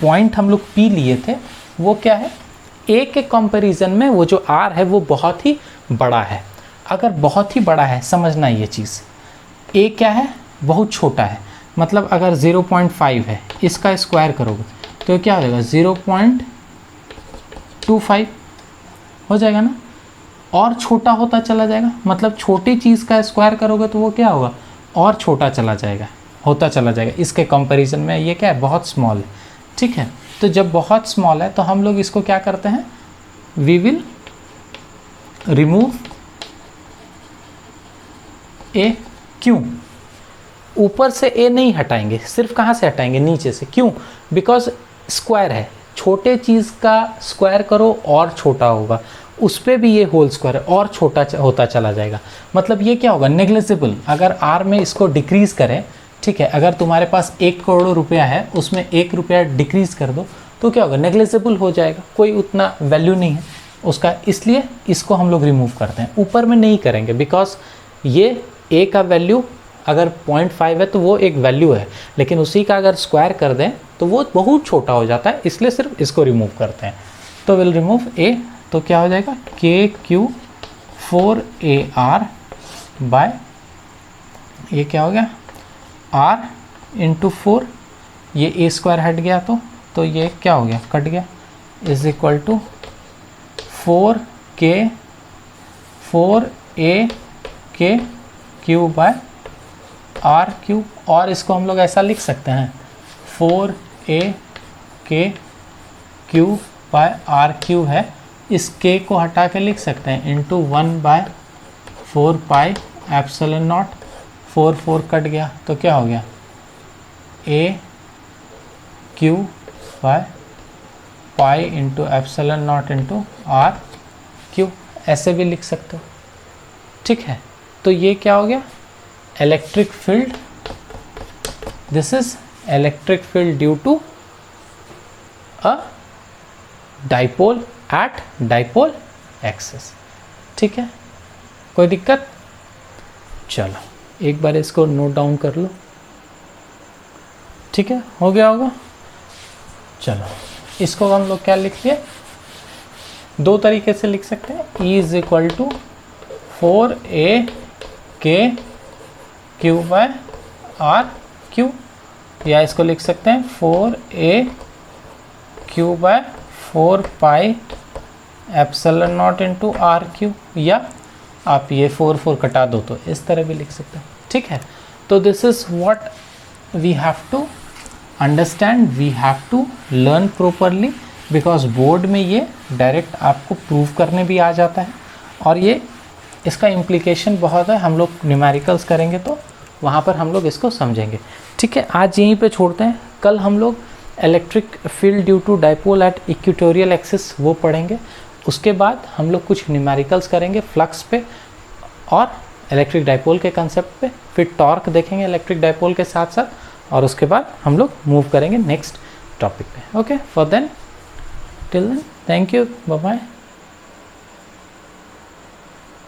Speaker 1: पॉइंट हम लोग P लिए थे वो क्या है, ए के कंपैरिजन में वो जो आर है वो बहुत ही बड़ा है। अगर बहुत ही बड़ा है, समझना ये चीज़, ए क्या है, बहुत छोटा है, मतलब अगर 0.5 है, इसका स्क्वायर करोगे तो क्या हो जाएगा 0.25 हो जाएगा ना, और छोटा होता चला जाएगा, मतलब छोटी चीज़ का स्क्वायर करोगे तो वो क्या होगा, और छोटा चला जाएगा, होता चला जाएगा। इसके कंपैरिजन में ये क्या है, बहुत स्मॉल है। ठीक है, तो जब बहुत स्मॉल है तो हम लोग इसको क्या करते हैं, वी विल रिमूव ए। क्यों? ऊपर से ए नहीं हटाएंगे, सिर्फ कहाँ से हटाएंगे, नीचे से। क्यों? बिकॉज स्क्वायर है, छोटे चीज़ का स्क्वायर करो और छोटा होगा, उस पर भी ये होल स्क्वायर है और छोटा होता चला जाएगा। मतलब ये क्या होगा, नेग्लिजिबल। अगर आर में इसको डिक्रीज़ करें, ठीक है, अगर तुम्हारे पास 1 करोड़ रुपया है, उसमें 1 रुपया डिक्रीज़ कर दो तो क्या होगा, नेग्लिजिबल हो जाएगा, कोई उतना वैल्यू नहीं है उसका। इसलिए इसको हम लोग रिमूव करते हैं, ऊपर में नहीं करेंगे, बिकॉज ये ए का वैल्यू अगर 0.5 है तो वो एक वैल्यू है, लेकिन उसी का अगर स्क्वायर कर दें तो वो बहुत छोटा हो जाता है, इसलिए सिर्फ इसको रिमूव करते हैं। तो विल रिमूव ए, तो क्या हो जाएगा KQ4AR बाय, ये क्या हो गया, R इंटू 4, ये ए स्क्वायर हट गया तो ये क्या हो गया, कट गया, is equal to 4A by R cube. और इसको हम लोग ऐसा लिख सकते हैं 4AK बाय आर क्यूब है, इस k को हटा के लिख सकते हैं into 1/4 pi epsilon naught, 4 cut गया तो क्या हो गया, AQ by pi into epsilon naught into R cube, ऐसे भी लिख सकते हो। ठीक है, तो ये क्या हो गया, electric field, this is electric field due to a dipole at dipole axis. ठीक है, कोई दिक्कत? चलो एक बार इसको नोट डाउन कर लो। ठीक है, हो गया होगा। चलो इसको हम लोग क्या लिखते हैं, 2 तरीके से लिख सकते हैं, E is equal to 4AK by R cube, या इसको लिख सकते हैं 4AQ by 4 pi epsilon naught into R cube, या आप ये 4 कटा दो तो इस तरह भी लिख सकते हैं। ठीक है, तो this is what we have to understand, we have to learn properly, because board में ये डायरेक्ट आपको प्रूव करने भी आ जाता है, और ये इसका इम्प्लीकेशन बहुत है, हम लोग न्यूमेरिकल्स करेंगे तो वहाँ पर हम लोग इसको समझेंगे। ठीक है, आज यहीं पे छोड़ते हैं, कल हम लोग electric field due to dipole at equatorial axis वो पढ़ेंगे, उसके बाद हम लोग कुछ न्यूमेरिकल्स करेंगे फ्लक्स पे और इलेक्ट्रिक डाइपोल के कंसेप्ट पे, फिर टॉर्क देखेंगे इलेक्ट्रिक डाइपोल के साथ साथ, और उसके बाद हम लोग मूव करेंगे नेक्स्ट टॉपिक पे। Okay, for then, till then, thank you, bye bye.